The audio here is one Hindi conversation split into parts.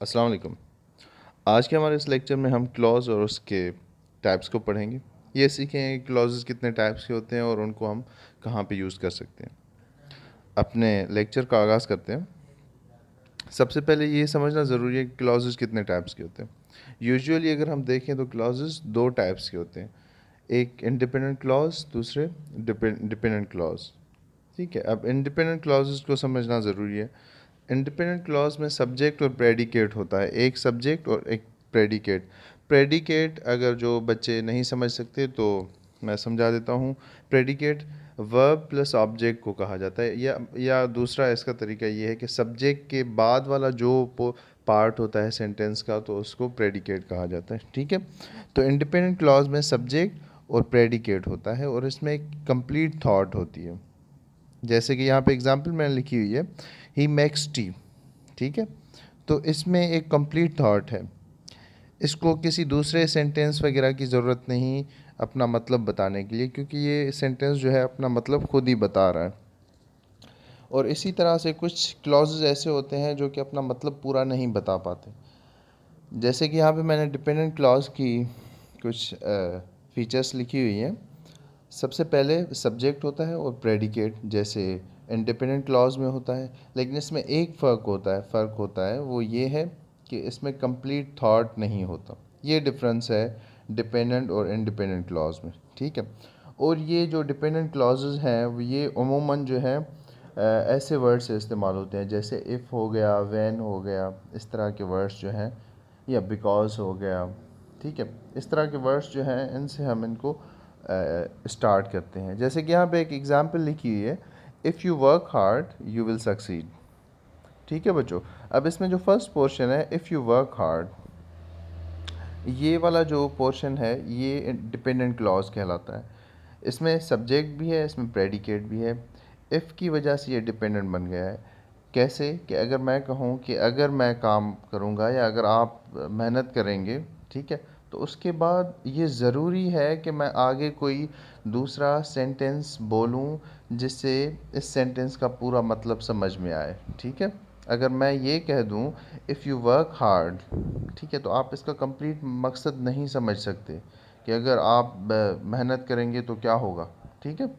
अस्सलाम वालेकुम। आज के हमारे इस लेक्चर में हम क्लॉज और उसके टाइप्स को पढ़ेंगे। ये सीखेंगे कि क्लॉजेस कितने टाइप्स के होते हैं और उनको हम कहाँ पे यूज़ कर सकते हैं। अपने लेक्चर का आगाज़ करते हैं। सबसे पहले ये समझना ज़रूरी है कि क्लॉजेस कितने टाइप्स के होते हैं। यूजुअली अगर हम देखें तो क्लॉजेस दो टाइप्स के होते हैं, एक इंडिपेंडेंट क्लॉज, दूसरे डिपेंडेंट क्लॉज। ठीक है, अब इंडिपेंडेंट क्लॉजेस को समझना ज़रूरी है। इंडिपेंडेंट क्लॉज में सब्जेक्ट और प्रेडिकेट होता है, एक सब्जेक्ट और एक प्रेडिकेट। प्रेडिकेट अगर जो बच्चे नहीं समझ सकते तो मैं समझा देता हूँ। प्रेडिकेट वर्ब प्लस ऑब्जेक्ट को कहा जाता है, या दूसरा इसका तरीका ये है कि सब्जेक्ट के बाद वाला जो पार्ट होता है सेंटेंस का तो उसको प्रेडिकेट कहा जाता है। ठीक है, तो इंडिपेंडेंट क्लॉज में सब्जेक्ट और प्रेडिकेट होता है और इसमें एक कंप्लीट थॉट होती है। जैसे कि यहाँ पे एग्जांपल मैंने लिखी हुई है, ही मेक्स टी। ठीक है, तो इसमें एक कंप्लीट थॉट है, इसको किसी दूसरे सेंटेंस वगैरह की ज़रूरत नहीं अपना मतलब बताने के लिए, क्योंकि ये सेंटेंस जो है अपना मतलब खुद ही बता रहा है। और इसी तरह से कुछ क्लॉजेज ऐसे होते हैं जो कि अपना मतलब पूरा नहीं बता पाते। जैसे कि यहाँ पे मैंने डिपेंडेंट क्लॉज की कुछ फीचर्स लिखी हुई हैं। सबसे पहले सब्जेक्ट होता है और प्रेडिकेट, जैसे इंडिपेंडेंट क्लॉज में होता है, लेकिन इसमें एक फ़र्क होता है, वो ये है कि इसमें कंप्लीट थॉट नहीं होता। ये डिफरेंस है डिपेंडेंट और इंडिपेंडेंट क्लॉज में। ठीक है, और ये जो डिपेंडेंट क्लॉजेज हैं ये उमूमन जो है ऐसे वर्ड से इस्तेमाल होते हैं, जैसे इफ़ हो गया, व्हेन हो गया, इस तरह के वर्ड्स जो हैं, या बिकॉज हो गया। ठीक है, इस तरह के वर्ड्स जो हैं इनसे हम इनको स्टार्ट करते हैं। जैसे कि यहाँ पे एक एग्जांपल लिखी हुई है, if you work hard you will succeed. ठीक है बच्चों, अब इसमें जो फर्स्ट पोर्शन है इफ़ यू वर्क हार्ड, ये वाला जो पोर्शन है ये डिपेंडेंट क्लॉज कहलाता है। इसमें सब्जेक्ट भी है, इसमें प्रेडिकेट भी है। इफ़ की वजह से ये डिपेंडेंट बन गया है। कैसे कि अगर मैं कहूँ कि अगर मैं काम करूँगा या अगर आप मेहनत करेंगे, ठीक है, तो उसके बाद ये ज़रूरी है कि मैं आगे कोई दूसरा सेंटेंस बोलूँ जिससे इस सेंटेंस का पूरा मतलब समझ में आए। ठीक है, अगर मैं ये कह दूँ इफ़ यू वर्क हार्ड, ठीक है, तो आप इसका कंप्लीट मकसद नहीं समझ सकते कि अगर आप मेहनत करेंगे तो क्या होगा। ठीक है,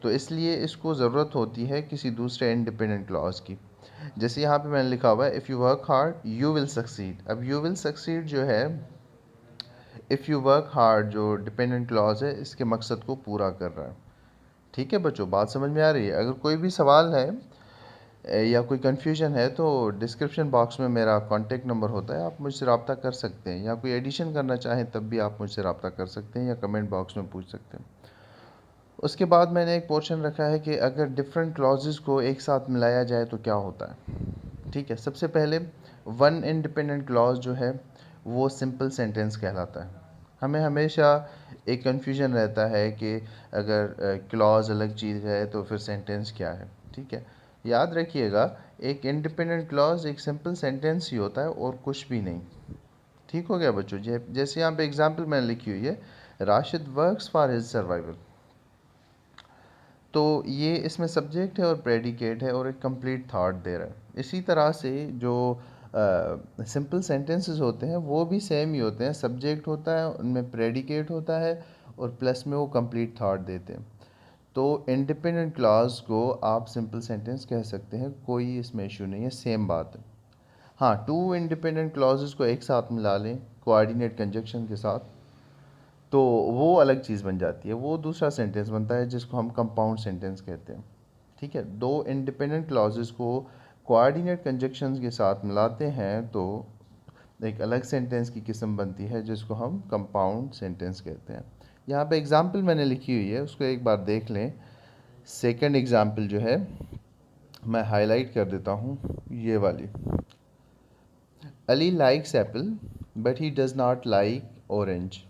तो इसलिए इसको ज़रूरत होती है किसी दूसरे इंडिपेंडेंट क्लॉज की। जैसे यहाँ पे मैंने लिखा हुआ है if you work hard you will succeed. अब यू विल सक्सीड जो है, इफ़ यू वर्क हार्ड जो डिपेंडेंट क्लॉज है इसके मकसद को पूरा कर रहा है। ठीक है बच्चों, बात समझ में आ रही है? अगर कोई भी सवाल है या कोई कन्फ्यूजन है तो डिस्क्रिप्शन बॉक्स में मेरा कॉन्टेक्ट नंबर होता है, आप मुझसे रब्ता कर सकते हैं, या कोई एडिशन करना चाहें तब भी आप मुझसे रब्ता कर सकते हैं या कमेंट बॉक्स में पूछ सकते हैं। उसके बाद मैंने एक पोर्शन रखा है कि अगर डिफरेंट क्लॉजेस को एक साथ मिलाया जाए तो क्या होता है। ठीक है, सबसे पहले वन इंडिपेंडेंट क्लॉज जो है वो सिंपल सेंटेंस कहलाता है। हमें हमेशा एक कन्फ्यूजन रहता है कि अगर क्लॉज अलग चीज़ है तो फिर सेंटेंस क्या है। ठीक है, याद रखिएगा एक इंडिपेंडेंट क्लॉज एक सिंपल सेंटेंस ही होता है और कुछ भी नहीं। ठीक हो गया बच्चों? जैसे यहाँ पे एग्जांपल मैंने लिखी हुई है, Rashid works for his survival. तो ये इसमें सब्जेक्ट है और प्रेडिकेट है और एक कंप्लीट थॉट दे रहा है। इसी तरह से जो सिंपल सेंटेंसेस होते हैं वो भी सेम ही होते हैं, सब्जेक्ट होता है, उनमें प्रेडिकेट होता है और प्लस में वो कंप्लीट थॉट देते हैं। तो इंडिपेंडेंट क्लॉज को आप सिंपल सेंटेंस कह सकते हैं, कोई इसमें इशू नहीं है, सेम बात है। हाँ, टू इंडिपेंडेंट क्लॉजेस को एक साथ मिला लें कोऑर्डिनेट कंजक्शन के साथ तो वो अलग चीज़ बन जाती है, वो दूसरा सेंटेंस बनता है जिसको हम कंपाउंड सेंटेंस कहते हैं। ठीक है, दो इंडिपेंडेंट क्लॉजेस को कोऑर्डिनेट कंजक्शंस के साथ मिलाते हैं तो एक अलग सेंटेंस की किस्म बनती है जिसको हम कंपाउंड सेंटेंस कहते हैं। यहाँ पे एग्जाम्पल मैंने लिखी हुई है, उसको एक बार देख लें। सेकंड एग्जाम्पल जो है मैं हाईलाइट कर देता हूँ, ये वाली, Ali likes Apple but he does not like orange.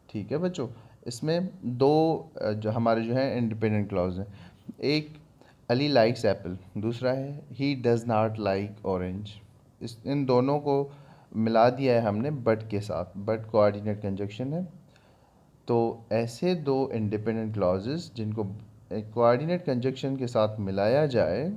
ठीक है बच्चों, इसमें दो जो हमारे जो हैं इंडिपेंडेंट क्लॉज हैं, एक अली लाइक्स एप्पल, दूसरा है he does not like orange. इन दोनों को मिला दिया है हमने बट के साथ, बट कोऑर्डिनेट कंजक्शन है। तो ऐसे दो इंडिपेंडेंट क्लॉजेस जिनको कोऑर्डिनेट कंजक्शन के साथ मिलाया जाए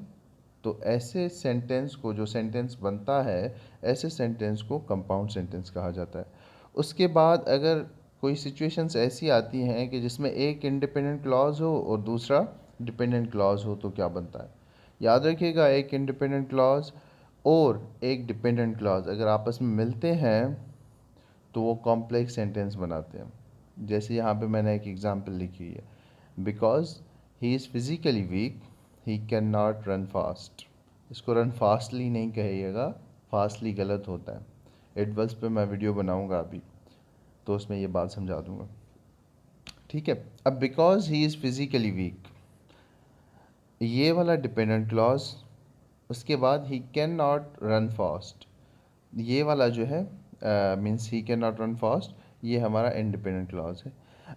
तो ऐसे सेंटेंस को, जो सेंटेंस बनता है, ऐसे सेंटेंस को कंपाउंड सेंटेंस कहा जाता है। उसके बाद अगर कोई सिचुएशंस ऐसी आती हैं कि जिसमें एक इंडिपेंडेंट क्लॉज हो और दूसरा डिपेंडेंट क्लॉज हो, तो क्या बनता है? याद रखिएगा, एक इंडिपेंडेंट क्लॉज और एक डिपेंडेंट क्लॉज अगर आपस में मिलते हैं तो वो कॉम्प्लेक्स सेंटेंस बनाते हैं। जैसे यहाँ पे मैंने एक एग्जांपल लिखी हुई है, because he is physically weak he can not run fast. इसको रन फास्टली नहीं कहिएगा, फास्टली गलत होता है। एडवर्ब्स पे मैं वीडियो बनाऊंगा अभी, तो उसमें ये बात समझा दूंगा। ठीक है, अब because he is physically weak, ये वाला डिपेंडेंट क्लॉज, उसके बाद he can not run fast, ये वाला जो है means he can not run fast, ये हमारा इंडिपेंडेंट क्लॉज है।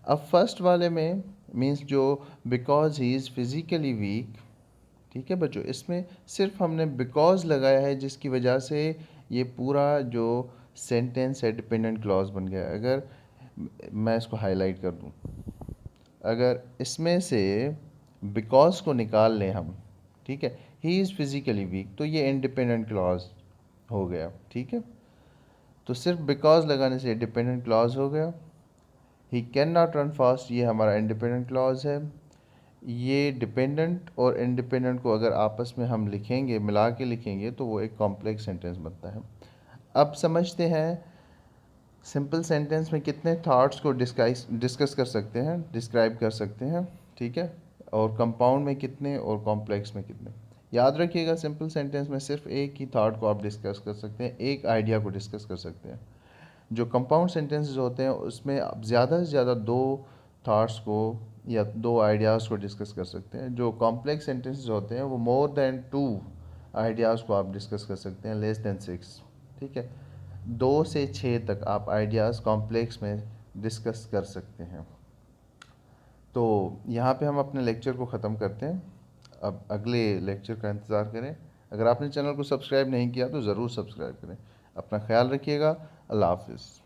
अब फर्स्ट वाले में मीन्स जो because he is physically weak, ठीक है बच्चों, इसमें सिर्फ हमने बिकॉज लगाया है जिसकी वजह से ये पूरा जो सेंटेंस है डिपेंडेंट क्लॉज बन गया। अगर मैं इसको हाईलाइट कर दूं, अगर इसमें से बिकॉज को निकाल लें हम, ठीक है, ही इज़ फिज़िकली वीक, तो ये इंडिपेंडेंट क्लॉज हो गया। ठीक है, तो सिर्फ बिकॉज लगाने से डिपेंडेंट क्लॉज हो गया। ही कैन नॉट रन फास्ट, ये हमारा इंडिपेंडेंट क्लॉज है। ये डिपेंडेंट और इंडिपेंडेंट को अगर आपस में हम लिखेंगे, मिला के लिखेंगे, तो वो एक कॉम्प्लेक्स सेंटेंस बनता है। अब समझते हैं सिंपल सेंटेंस में कितने थॉट्स को डिस्कस कर सकते हैं, डिस्क्राइब कर सकते हैं। ठीक है, और कंपाउंड में कितने और कॉम्प्लेक्स में कितने। याद रखिएगा, सिंपल सेंटेंस में सिर्फ एक ही थॉट को आप डिस्कस कर सकते हैं, एक आइडिया को डिस्कस कर सकते हैं। जो कंपाउंड सेंटेंसेस होते हैं उसमें आप ज़्यादा से ज़्यादा दो थॉट्स को या दो आइडियाज़ को डिस्कस कर सकते हैं। जो कॉम्प्लेक्स सेंटेंसेस होते हैं वो मोर देन टू आइडियाज़ को आप डिस्कस कर सकते हैं, लेस देन सिक्स। ठीक है, 2 से 6 तक आप आइडियाज़ कॉम्प्लेक्स में डिस्कस कर सकते हैं। तो यहाँ पे हम अपने लेक्चर को ख़त्म करते हैं। अब अगले लेक्चर का इंतज़ार करें। अगर आपने चैनल को सब्सक्राइब नहीं किया तो ज़रूर सब्सक्राइब करें। अपना ख्याल रखिएगा। अल्लाह हाफिज़।